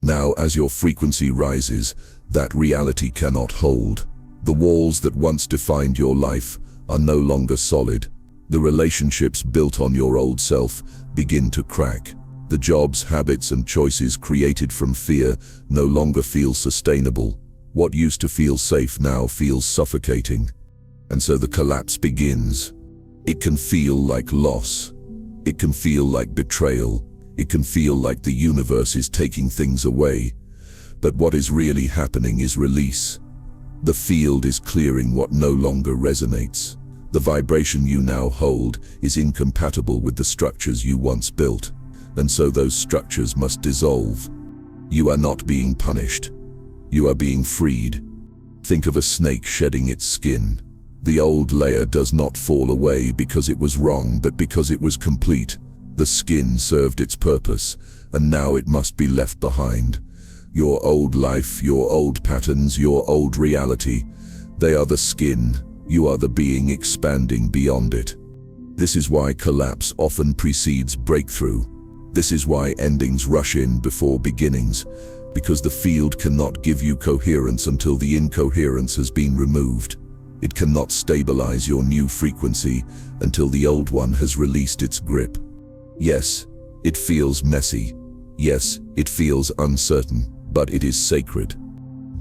Now, as your frequency rises, that reality cannot hold. The walls that once defined your life are no longer solid. The relationships built on your old self begin to crack. The jobs, habits, and choices created from fear no longer feel sustainable. What used to feel safe now feels suffocating. And so the collapse begins. It can feel like loss. It can feel like betrayal. It can feel like the universe is taking things away. But what is really happening is release. The field is clearing what no longer resonates. The vibration you now hold is incompatible with the structures you once built, and so those structures must dissolve. You are not being punished. You are being freed. Think of a snake shedding its skin. The old layer does not fall away because it was wrong, but because it was complete. The skin served its purpose, and now it must be left behind. Your old life, your old patterns, your old reality, they are the skin. You are the being expanding beyond it. This is why collapse often precedes breakthrough. This is why endings rush in before beginnings, because the field cannot give you coherence until the incoherence has been removed. It cannot stabilize your new frequency until the old one has released its grip. Yes, it feels messy. Yes, it feels uncertain, but it is sacred.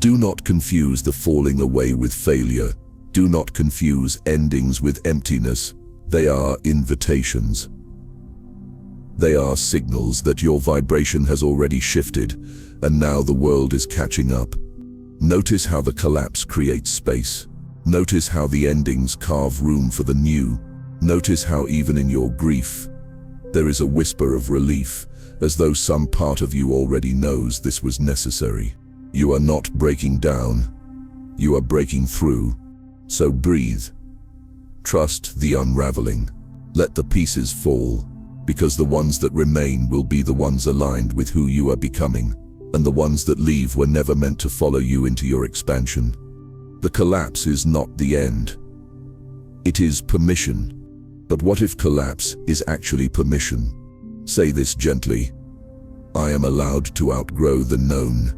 Do not confuse the falling away with failure. Do not confuse endings with emptiness. They are invitations. They are signals that your vibration has already shifted, and now the world is catching up. Notice how the collapse creates space. Notice how the endings carve room for the new. Notice how even in your grief, there is a whisper of relief, as though some part of you already knows this was necessary. You are not breaking down. You are breaking through. So breathe. Trust the unraveling. Let the pieces fall, because the ones that remain will be the ones aligned with who you are becoming, and the ones that leave were never meant to follow you into your expansion. The collapse is not the end. It is permission. But what if collapse is actually permission? Say this gently. I am allowed to outgrow the known.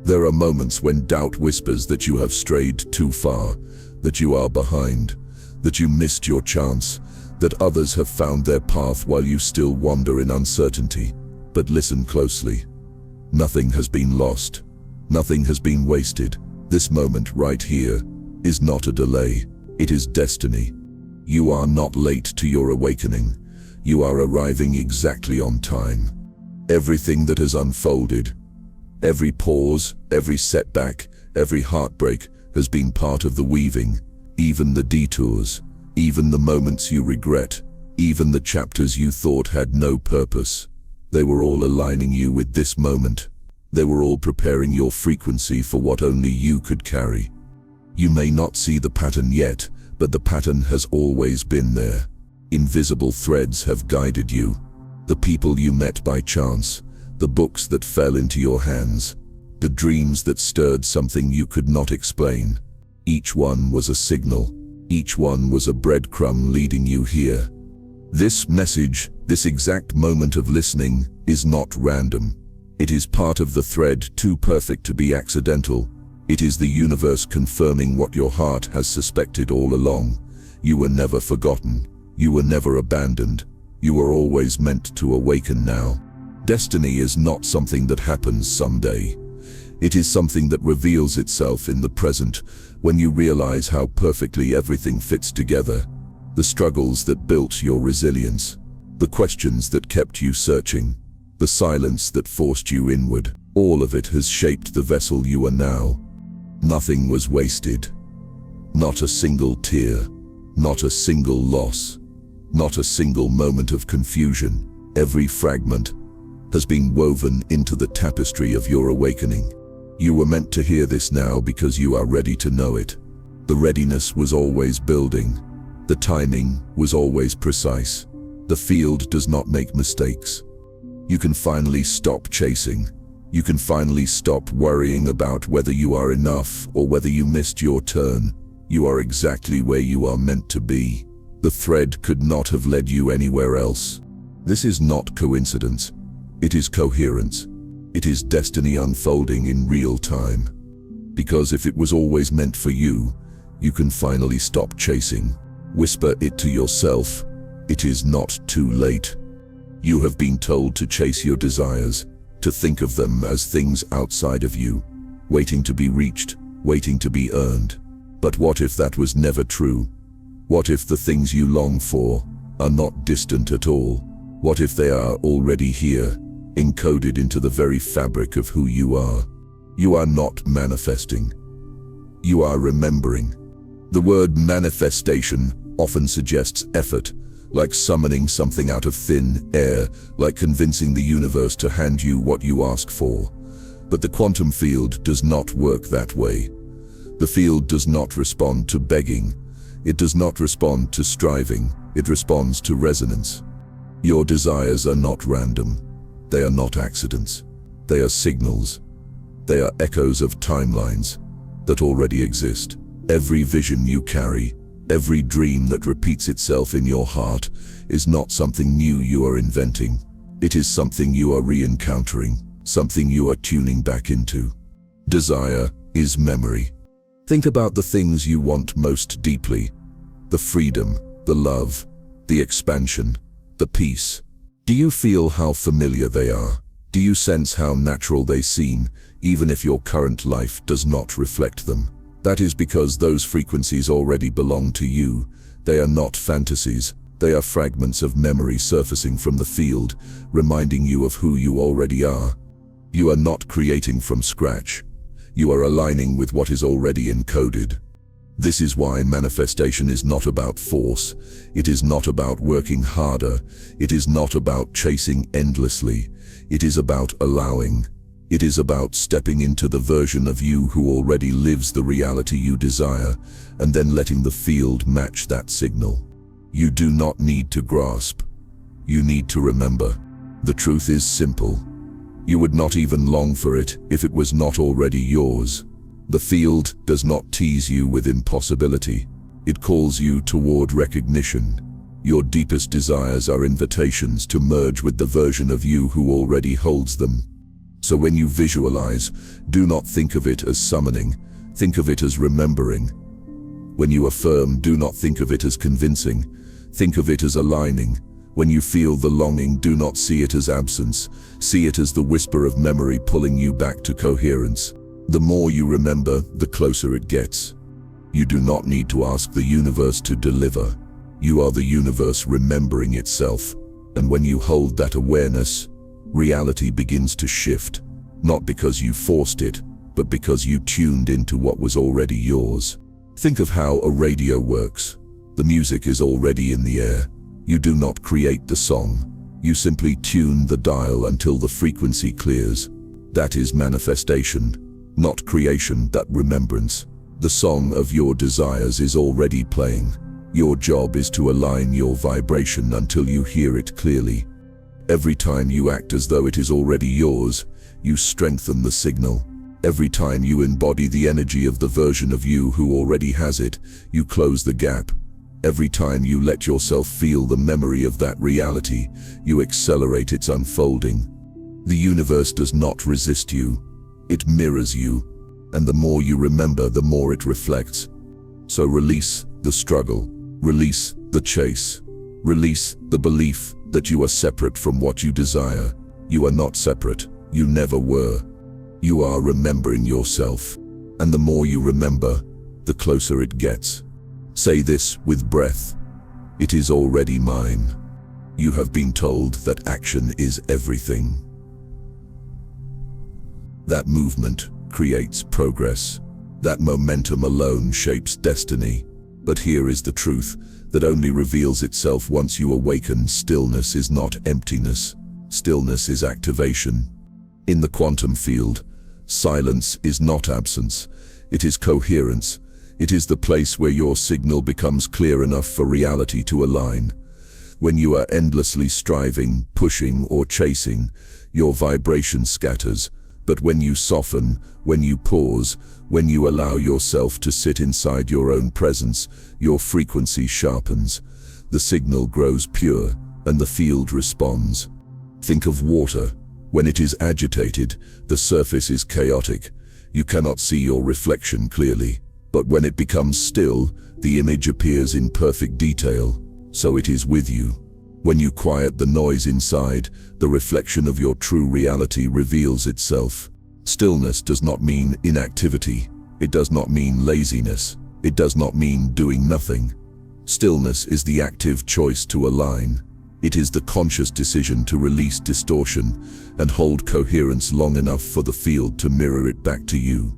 There are moments when doubt whispers that you have strayed too far, that you are behind, that you missed your chance, that others have found their path while you still wander in uncertainty. But listen closely. Nothing has been lost. Nothing has been wasted. This moment right here is not a delay. It is destiny. You are not late to your awakening. You are arriving exactly on time. Everything that has unfolded, every pause, every setback, every heartbreak has been part of the weaving. Even the detours, even the moments you regret, even the chapters you thought had no purpose. They were all aligning you with this moment. They were all preparing your frequency for what only you could carry. You may not see the pattern yet, but the pattern has always been there. Invisible threads have guided you. The people you met by chance, the books that fell into your hands, the dreams that stirred something you could not explain. Each one was a signal. Each one was a breadcrumb leading you here. This message, this exact moment of listening, is not random. It is part of the thread too perfect to be accidental. It is the universe confirming what your heart has suspected all along. You were never forgotten. You were never abandoned. You were always meant to awaken now. Destiny is not something that happens someday. It is something that reveals itself in the present, when you realize how perfectly everything fits together. The struggles that built your resilience, the questions that kept you searching, the silence that forced you inward, all of it has shaped the vessel you are now. Nothing was wasted. Not a single tear, not a single loss, not a single moment of confusion. Every fragment has been woven into the tapestry of your awakening. You were meant to hear this now because you are ready to know it. The readiness was always building. The timing was always precise. The field does not make mistakes. You can finally stop chasing. You can finally stop worrying about whether you are enough or whether you missed your turn. You are exactly where you are meant to be. The thread could not have led you anywhere else. This is not coincidence. It is coherence. It is destiny unfolding in real time. Because if it was always meant for you, you can finally stop chasing. Whisper it to yourself. It is not too late. You have been told to chase your desires, to think of them as things outside of you, waiting to be reached, waiting to be earned. But what if that was never true? What if the things you long for are not distant at all? What if they are already here, encoded into the very fabric of who you are? You are not manifesting. You are remembering. The word manifestation often suggests effort, like summoning something out of thin air, like convincing the universe to hand you what you ask for. But the quantum field does not work that way. The field does not respond to begging. It does not respond to striving. It responds to resonance. Your desires are not random. They are not accidents. They are signals. They are echoes of timelines that already exist. Every vision you carry, every dream that repeats itself in your heart is not something new you are inventing. It is something you are re-encountering, something you are tuning back into. Desire is memory. Think about the things you want most deeply. The freedom, the love, the expansion, the peace. Do you feel how familiar they are? Do you sense how natural they seem, even if your current life does not reflect them? That is because those frequencies already belong to you. They are not fantasies. They are fragments of memory surfacing from the field, reminding you of who you already are. You are not creating from scratch. You are aligning with what is already encoded. This is why manifestation is not about force. It is not about working harder. It is not about chasing endlessly. It is about allowing. It is about stepping into the version of you who already lives the reality you desire, and then letting the field match that signal. You do not need to grasp. You need to remember. The truth is simple. You would not even long for it if it was not already yours. The field does not tease you with impossibility. It calls you toward recognition. Your deepest desires are invitations to merge with the version of you who already holds them. So when you visualize, do not think of it as summoning. Think of it as remembering. When you affirm, do not think of it as convincing. Think of it as aligning. When you feel the longing, do not see it as absence. See it as the whisper of memory pulling you back to coherence. The more you remember, the closer it gets. You do not need to ask the universe to deliver. You are the universe remembering itself. And when you hold that awareness, reality begins to shift, not because you forced it, but because you tuned into what was already yours. Think of how a radio works. The music is already in the air. You do not create the song. You simply tune the dial until the frequency clears. That is manifestation, not creation, that remembrance. The song of your desires is already playing. Your job is to align your vibration until you hear it clearly. Every time you act as though it is already yours, you strengthen the signal. Every time you embody the energy of the version of you who already has it, you close the gap. Every time you let yourself feel the memory of that reality, you accelerate its unfolding. The universe does not resist you. It mirrors you. And the more you remember, the more it reflects. So release the struggle. Release the chase. Release the belief that you are separate from what you desire. You are not separate. You never were. You are remembering yourself. And the more you remember, the closer it gets. Say this with breath. It is already mine. You have been told that action is everything. That movement creates progress. That momentum alone shapes destiny. But here is the truth that only reveals itself once you awaken. Stillness is not emptiness. Stillness is activation. In the quantum field, silence is not absence. It is coherence. It is the place where your signal becomes clear enough for reality to align. When you are endlessly striving, pushing, or chasing, your vibration scatters. But when you soften, when you pause, when you allow yourself to sit inside your own presence, your frequency sharpens. The signal grows pure, and the field responds. Think of water. When it is agitated, the surface is chaotic. You cannot see your reflection clearly. But when it becomes still, the image appears in perfect detail. So it is with you. When you quiet the noise inside, the reflection of your true reality reveals itself. Stillness does not mean inactivity. It does not mean laziness. It does not mean doing nothing. Stillness is the active choice to align. It is the conscious decision to release distortion and hold coherence long enough for the field to mirror it back to you.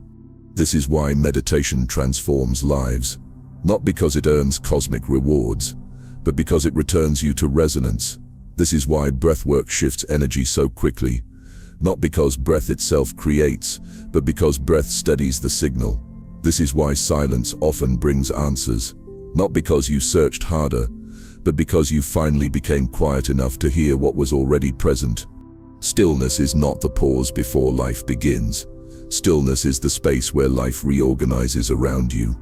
This is why meditation transforms lives, not because it earns cosmic rewards, but because it returns you to resonance. This is why breathwork shifts energy so quickly, not because breath itself creates, but because breath steadies the signal. This is why silence often brings answers, not because you searched harder, but because you finally became quiet enough to hear what was already present. Stillness is not the pause before life begins. Stillness is the space where life reorganizes around you.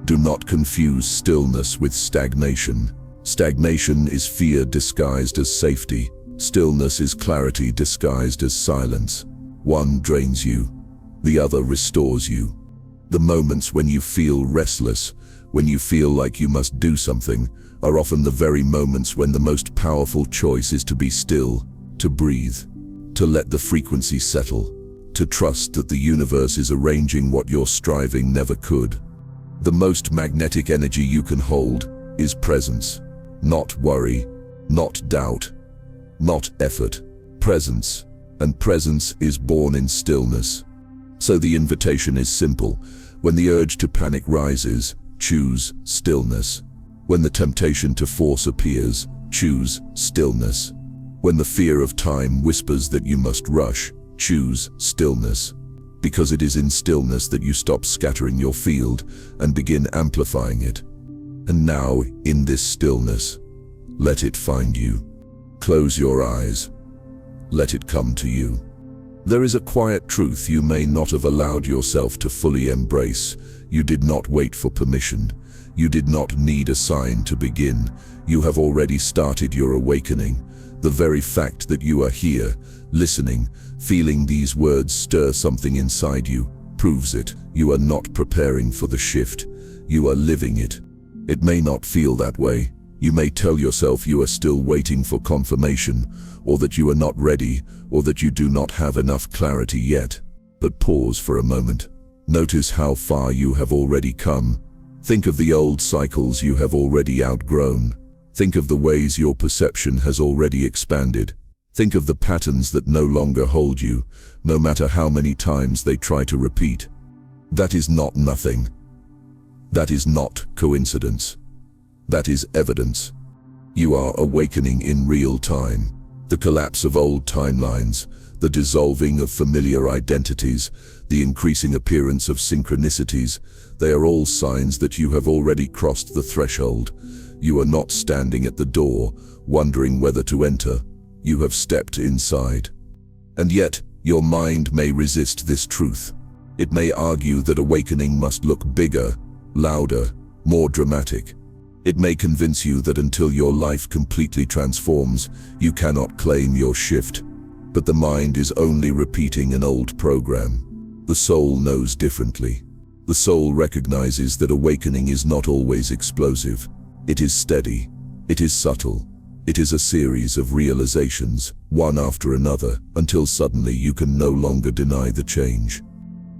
Do not confuse stillness with stagnation. Stagnation is fear disguised as safety. Stillness is clarity disguised as silence. One drains you, the other restores you. The moments when you feel restless, when you feel like you must do something, are often the very moments when the most powerful choice is to be still, to breathe, to let the frequency settle, to trust that the universe is arranging what your striving never could. The most magnetic energy you can hold is presence. Not worry, not doubt, not effort. Presence. And presence is born in stillness. So the invitation is simple. When the urge to panic rises, choose stillness. When the temptation to force appears, choose stillness. When the fear of time whispers that you must rush, choose stillness. Because it is in stillness that you stop scattering your field and begin amplifying it. And now, in this stillness, let it find you. Close your eyes. Let it come to you. There is a quiet truth you may not have allowed yourself to fully embrace. You did not wait for permission. You did not need a sign to begin. You have already started your awakening. The very fact that you are here, listening, feeling these words stir something inside you, proves it. You are not preparing for the shift. You are living it. It may not feel that way. You may tell yourself you are still waiting for confirmation, or that you are not ready, or that you do not have enough clarity yet. But pause for a moment. Notice how far you have already come. Think of the old cycles you have already outgrown. Think of the ways your perception has already expanded. Think of the patterns that no longer hold you, no matter how many times they try to repeat. That is not nothing. That is not coincidence. That is evidence. You are awakening in real time. The collapse of old timelines, the dissolving of familiar identities, the increasing appearance of synchronicities, they are all signs that you have already crossed the threshold. You are not standing at the door, wondering whether to enter. You have stepped inside. And yet, your mind may resist this truth. It may argue that awakening must look bigger, louder, more dramatic. It may convince you that until your life completely transforms, you cannot claim your shift. But the mind is only repeating an old program. The soul knows differently. The soul recognizes that awakening is not always explosive. It is steady. It is subtle. It is a series of realizations, one after another, until suddenly you can no longer deny the change.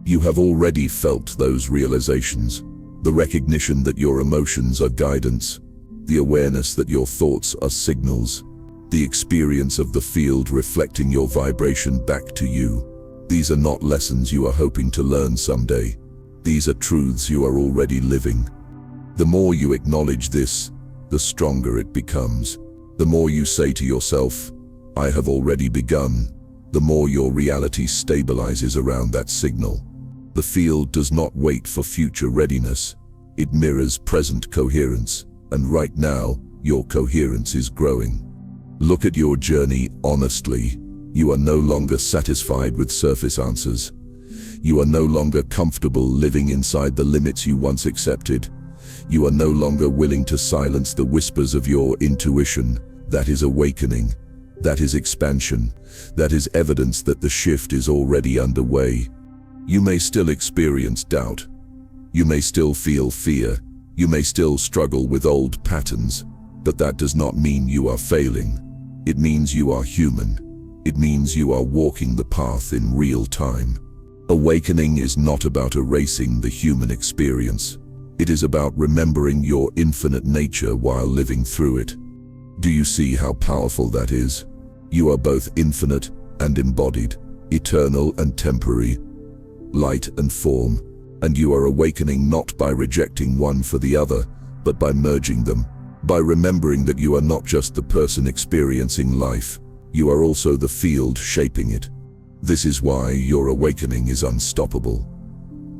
You have already felt those realizations. The recognition that your emotions are guidance, the awareness that your thoughts are signals, the experience of the field reflecting your vibration back to you. These are not lessons you are hoping to learn someday. These are truths you are already living. The more you acknowledge this, the stronger it becomes. The more you say to yourself, "I have already begun," the more your reality stabilizes around that signal. The field does not wait for future readiness. It mirrors present coherence, and right now, your coherence is growing. Look at your journey honestly. You are no longer satisfied with surface answers. You are no longer comfortable living inside the limits you once accepted. You are no longer willing to silence the whispers of your intuition. That is awakening. That is expansion. That is evidence that the shift is already underway. You may still experience doubt. You may still feel fear. You may still struggle with old patterns, but that does not mean you are failing. It means you are human. It means you are walking the path in real time. Awakening is not about erasing the human experience. It is about remembering your infinite nature while living through it. Do you see how powerful that is? You are both infinite and embodied, eternal and temporary, light and form, and you are awakening not by rejecting one for the other, but by merging them, by remembering that you are not just the person experiencing life, you are also the field shaping it. This is why your awakening is unstoppable.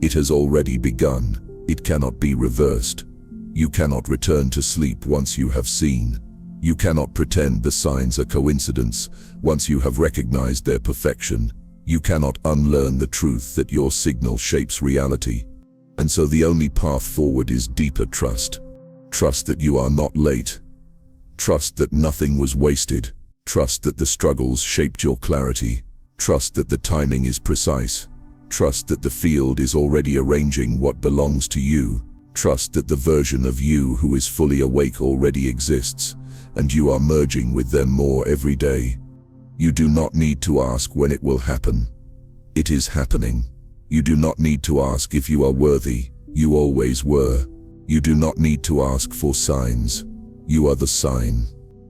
It has already begun. It cannot be reversed. You cannot return to sleep once you have seen. You cannot pretend the signs are coincidence once you have recognized their perfection. You cannot unlearn the truth that your signal shapes reality. And so the only path forward is deeper trust. Trust that you are not late. Trust that nothing was wasted. Trust that the struggles shaped your clarity. Trust that the timing is precise. Trust that the field is already arranging what belongs to you. Trust that the version of you who is fully awake already exists, and you are merging with them more every day. You do not need to ask when it will happen. It is happening. You do not need to ask if you are worthy. You always were. You do not need to ask for signs. You are the sign.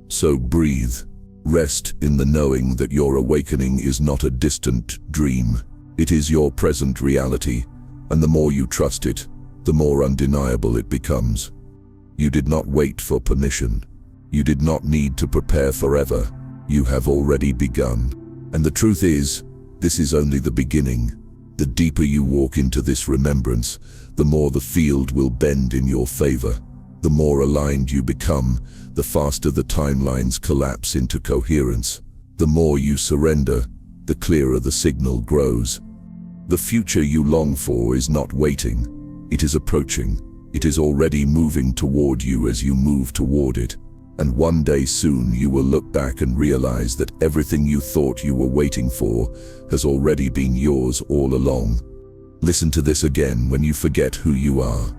So breathe. Rest in the knowing that your awakening is not a distant dream. It is your present reality, and the more you trust it, the more undeniable it becomes. You did not wait for permission. You did not need to prepare forever. You have already begun. And the truth is, this is only the beginning. The deeper you walk into this remembrance, the more the field will bend in your favor. The more aligned you become, the faster the timelines collapse into coherence. The more you surrender, the clearer the signal grows. The future you long for is not waiting. It is approaching. It is already moving toward you as you move toward it. And one day soon you will look back and realize that everything you thought you were waiting for has already been yours all along. Listen to this again when you forget who you are.